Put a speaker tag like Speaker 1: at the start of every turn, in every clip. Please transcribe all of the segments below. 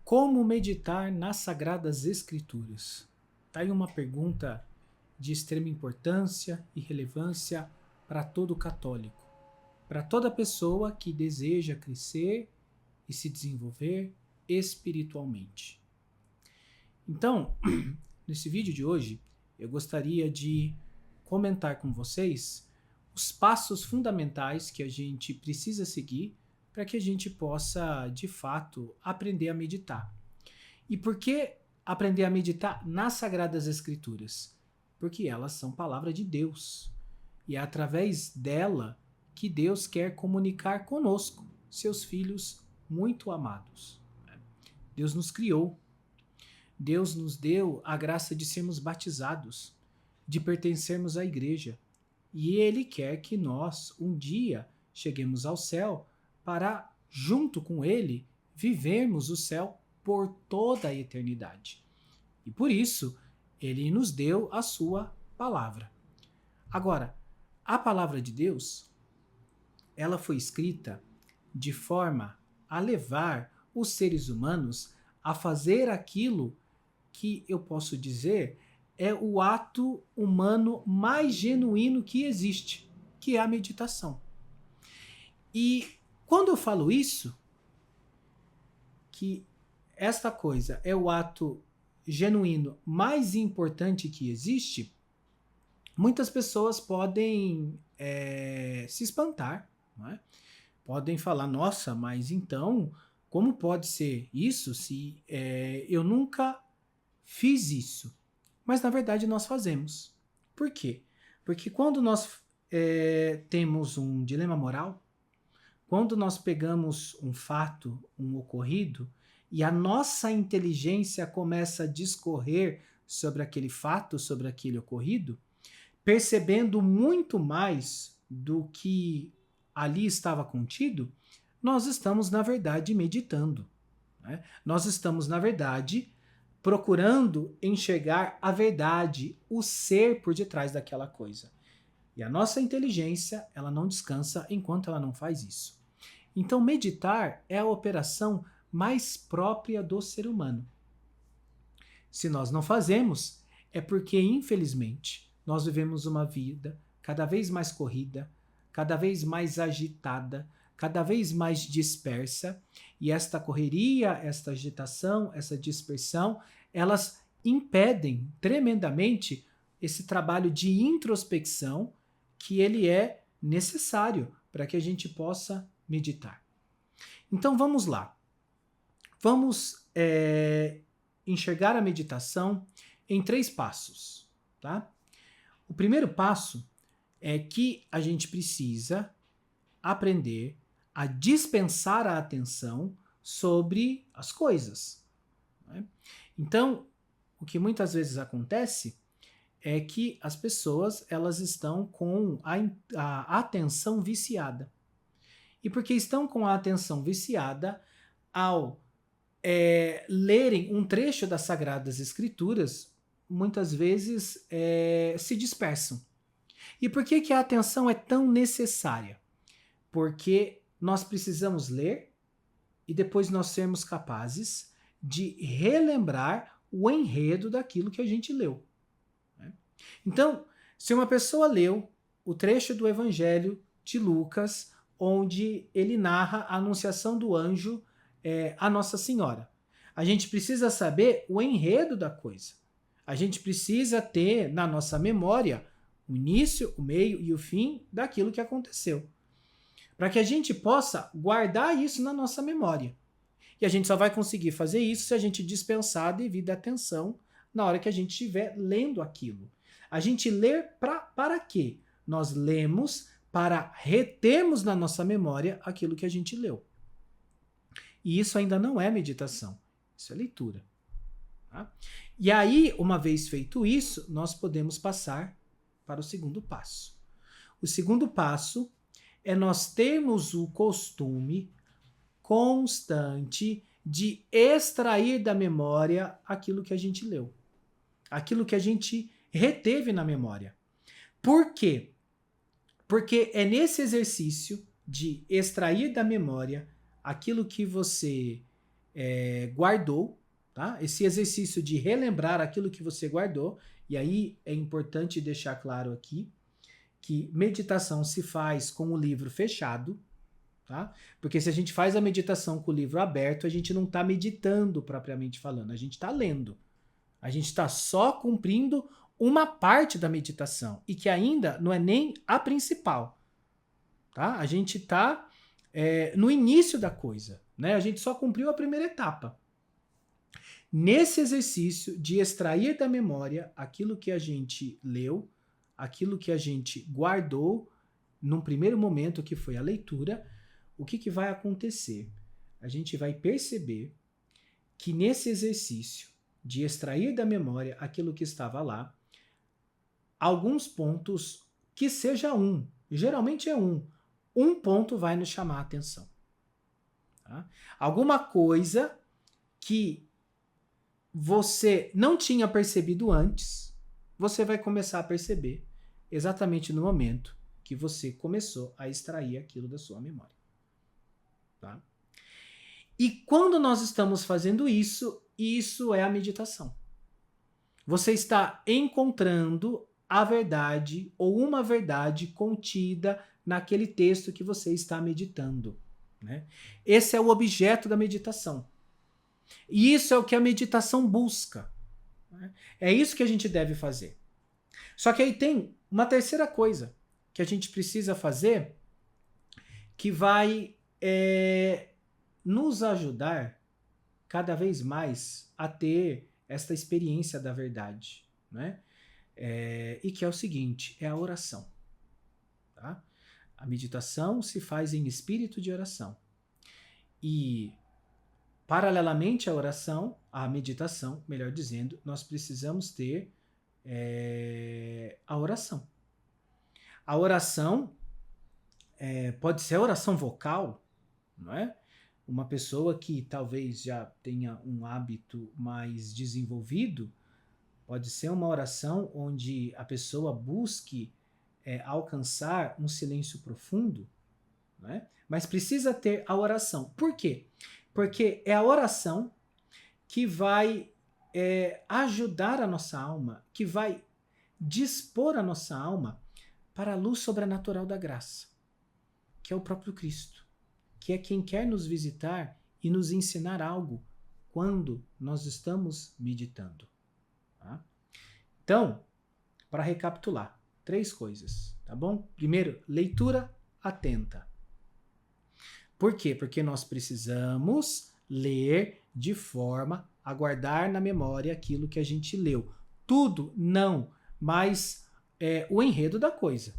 Speaker 1: Como meditar nas Sagradas Escrituras? Está aí uma pergunta de extrema importância e relevância para todo católico, para toda pessoa que deseja crescer e se desenvolver espiritualmente. Então, nesse vídeo de hoje, eu gostaria de comentar com vocês os passos fundamentais que a gente precisa seguir para que a gente possa, de fato, aprender a meditar. E por que aprender a meditar nas Sagradas Escrituras? Porque elas são palavra de Deus. E é através dela que Deus quer comunicar conosco, seus filhos muito amados. Deus nos criou. Deus nos deu a graça de sermos batizados, de pertencermos à igreja. E Ele quer que nós, um dia, cheguemos ao céu para, junto com Ele, vivermos o céu por toda a eternidade. E por isso, Ele nos deu a sua palavra. Agora, a palavra de Deus, ela foi escrita de forma a levar os seres humanos a fazer aquilo que eu posso dizer é o ato humano mais genuíno que existe, que é a meditação. E quando eu falo isso, que esta coisa é o ato genuíno mais importante que existe, muitas pessoas podem se espantar, não é? Podem falar, nossa, mas então, como pode ser isso se eu nunca fiz isso? Mas na verdade nós fazemos. Por quê? Porque quando nós temos um dilema moral, quando nós pegamos um fato, um ocorrido, e a nossa inteligência começa a discorrer sobre aquele fato, sobre aquele ocorrido, percebendo muito mais do que ali estava contido, nós estamos, na verdade, meditando. Né? Nós estamos, na verdade, procurando enxergar a verdade, o ser por detrás daquela coisa. E a nossa inteligência, ela não descansa enquanto ela não faz isso. Então, meditar é a operação mais própria do ser humano. Se nós não fazemos, é porque, infelizmente, nós vivemos uma vida cada vez mais corrida, cada vez mais agitada, cada vez mais dispersa, e esta correria, esta agitação, essa dispersão, elas impedem tremendamente esse trabalho de introspecção que ele é necessário para que a gente possa meditar. Então vamos lá. Vamos enxergar a meditação em 3 passos, tá? O primeiro passo é que a gente precisa aprender a dispensar a atenção sobre as coisas. Né? Então, o que muitas vezes acontece é que as pessoas elas estão com a atenção viciada. E porque estão com a atenção viciada, ao lerem um trecho das Sagradas Escrituras, muitas vezes se dispersam. E por que a atenção é tão necessária? Porque nós precisamos ler e depois nós sermos capazes de relembrar o enredo daquilo que a gente leu. Né? Então, se uma pessoa leu o trecho do Evangelho de Lucas, onde ele narra a anunciação do anjo a Nossa Senhora, a gente precisa saber o enredo da coisa. A gente precisa ter na nossa memória o início, o meio e o fim daquilo que aconteceu. Para que a gente possa guardar isso na nossa memória. E a gente só vai conseguir fazer isso se a gente dispensar a devida atenção na hora que a gente estiver lendo aquilo. A gente lê para quê? Nós lemos para retermos na nossa memória aquilo que a gente leu. E isso ainda não é meditação, isso é leitura. Tá? E aí, uma vez feito isso, nós podemos passar para o segundo passo. O segundo passo é nós termos o costume constante de extrair da memória aquilo que a gente leu, aquilo que a gente reteve na memória. Por quê? Porque é nesse exercício de extrair da memória aquilo que você guardou, tá? Esse exercício de relembrar aquilo que você guardou, e aí é importante deixar claro aqui que meditação se faz com o livro fechado, tá? Porque se a gente faz a meditação com o livro aberto, a gente não está meditando propriamente falando, a gente está lendo. A gente está só cumprindo uma parte da meditação e que ainda não é nem a principal, tá? A gente está no início da coisa, né? A gente só cumpriu a primeira etapa. Nesse exercício de extrair da memória aquilo que a gente leu, aquilo que a gente guardou num primeiro momento, que foi a leitura, o que vai acontecer? A gente vai perceber que nesse exercício de extrair da memória aquilo que estava lá, alguns pontos, que seja geralmente é um ponto vai nos chamar a atenção. Tá? Alguma coisa que você não tinha percebido antes, você vai começar a perceber exatamente no momento que você começou a extrair aquilo da sua memória. Tá? E quando nós estamos fazendo isso, isso é a meditação. Você está encontrando a verdade ou uma verdade contida naquele texto que você está meditando. Né? Esse é o objeto da meditação. E isso é o que a meditação busca. Né? É isso que a gente deve fazer. Só que aí tem uma terceira coisa que a gente precisa fazer que vai nos ajudar cada vez mais a ter esta experiência da verdade. Né? E que é o seguinte, é a oração. Tá? A meditação se faz em espírito de oração. E paralelamente à oração, à meditação, melhor dizendo, nós precisamos ter a oração. A oração pode ser a oração vocal, não é? Uma pessoa que talvez já tenha um hábito mais desenvolvido, pode ser uma oração onde a pessoa busque alcançar um silêncio profundo, não é? Mas precisa ter a oração. Por quê? Porque é a oração que vai ajudar a nossa alma, que vai dispor a nossa alma para a luz sobrenatural da graça, que é o próprio Cristo, que é quem quer nos visitar e nos ensinar algo quando nós estamos meditando. Tá? Então, para recapitular, 3 coisas, tá bom? Primeiro, leitura atenta. Por quê? Porque nós precisamos ler de forma a guardar na memória aquilo que a gente leu. Tudo, não, mas o enredo da coisa.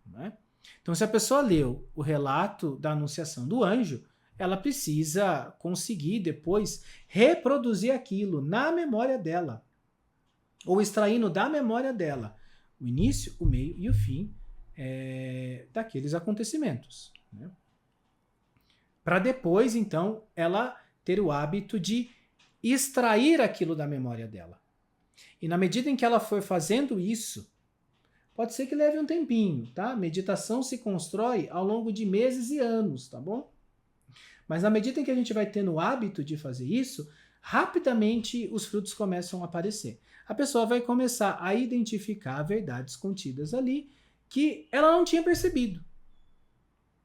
Speaker 1: Né? Então, se a pessoa leu o relato da anunciação do anjo, ela precisa conseguir depois reproduzir aquilo na memória dela, ou extraindo da memória dela o início, o meio e o fim daqueles acontecimentos. Né? Para depois, então, ela ter o hábito de extrair aquilo da memória dela. E na medida em que ela for fazendo isso, pode ser que leve um tempinho, tá? Meditação se constrói ao longo de meses e anos, tá bom? Mas na medida em que a gente vai tendo o hábito de fazer isso, rapidamente os frutos começam a aparecer. A pessoa vai começar a identificar verdades contidas ali que ela não tinha percebido.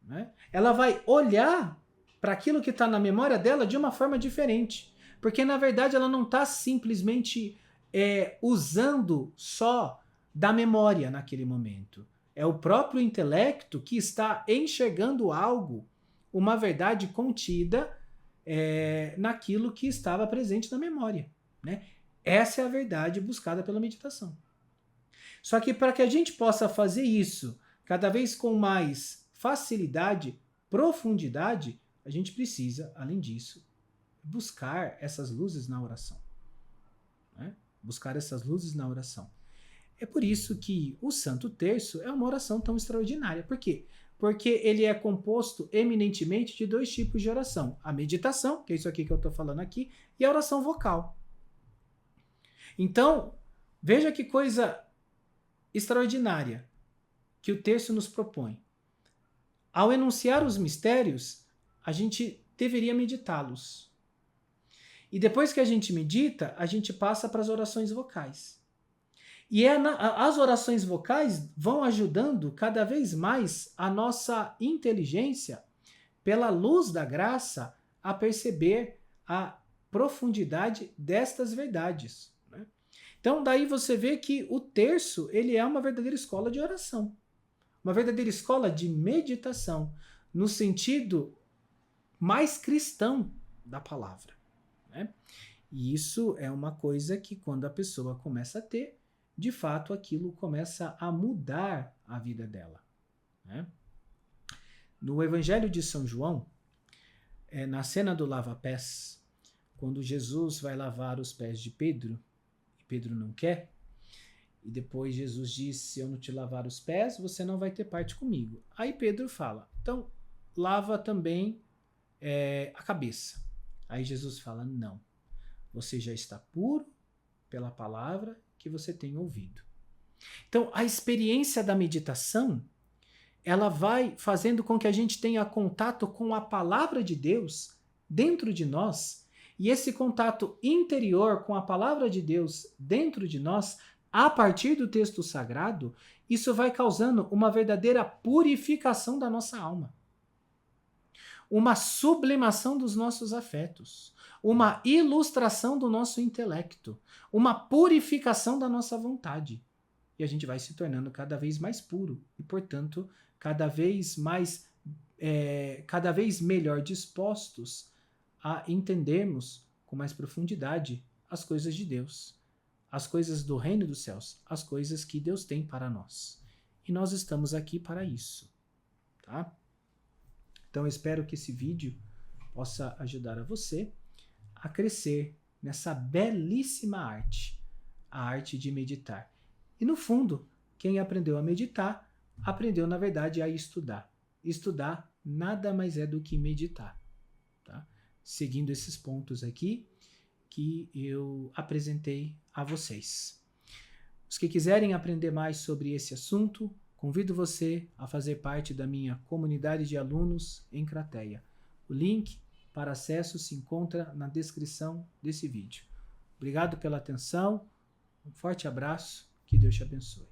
Speaker 1: Né? Ela vai olhar para aquilo que está na memória dela de uma forma diferente. Porque, na verdade, ela não está simplesmente usando só da memória naquele momento. É o próprio intelecto que está enxergando algo, uma verdade contida naquilo que estava presente na memória. Né? Essa é a verdade buscada pela meditação. Só que para que a gente possa fazer isso cada vez com mais facilidade, profundidade, a gente precisa, além disso, buscar essas luzes na oração. Né? Buscar essas luzes na oração. É por isso que o Santo Terço é uma oração tão extraordinária. Por quê? Porque ele é composto eminentemente de 2 tipos de oração. A meditação, que é isso aqui que eu estou falando aqui, e a oração vocal. Então, veja que coisa extraordinária que o terço nos propõe. Ao enunciar os mistérios, a gente deveria meditá-los. E depois que a gente medita, a gente passa para as orações vocais. E as orações vocais vão ajudando cada vez mais a nossa inteligência, pela luz da graça, a perceber a profundidade destas verdades, né? Então daí você vê que o terço, ele é uma verdadeira escola de oração, uma verdadeira escola de meditação, no sentido mais cristão da palavra, né? E isso é uma coisa que quando a pessoa começa a ter, de fato aquilo começa a mudar a vida dela, né? No Evangelho de São João, na cena do lava-pés, quando Jesus vai lavar os pés de Pedro, e Pedro não quer, e depois Jesus diz, se eu não te lavar os pés, você não vai ter parte comigo. Aí Pedro fala, então lava também a cabeça. Aí Jesus fala, não, você já está puro pela palavra que você tem ouvido. Então a experiência da meditação, ela vai fazendo com que a gente tenha contato com a palavra de Deus dentro de nós, e esse contato interior com a palavra de Deus dentro de nós, a partir do texto sagrado, isso vai causando uma verdadeira purificação da nossa alma, uma sublimação dos nossos afetos, uma ilustração do nosso intelecto, uma purificação da nossa vontade. E a gente vai se tornando cada vez mais puro e, portanto, cada vez melhor dispostos a entendermos com mais profundidade as coisas de Deus, as coisas do reino dos céus, as coisas que Deus tem para nós. E nós estamos aqui para isso, tá? Então eu espero que esse vídeo possa ajudar a você a crescer nessa belíssima arte, a arte de meditar. E no fundo, quem aprendeu a meditar, aprendeu na verdade a estudar. Estudar nada mais é do que meditar, tá? Seguindo esses pontos aqui que eu apresentei a vocês. Os que quiserem aprender mais sobre esse assunto, convido você a fazer parte da minha comunidade de alunos em Crateia. O link para acesso se encontra na descrição desse vídeo. Obrigado pela atenção, um forte abraço, que Deus te abençoe.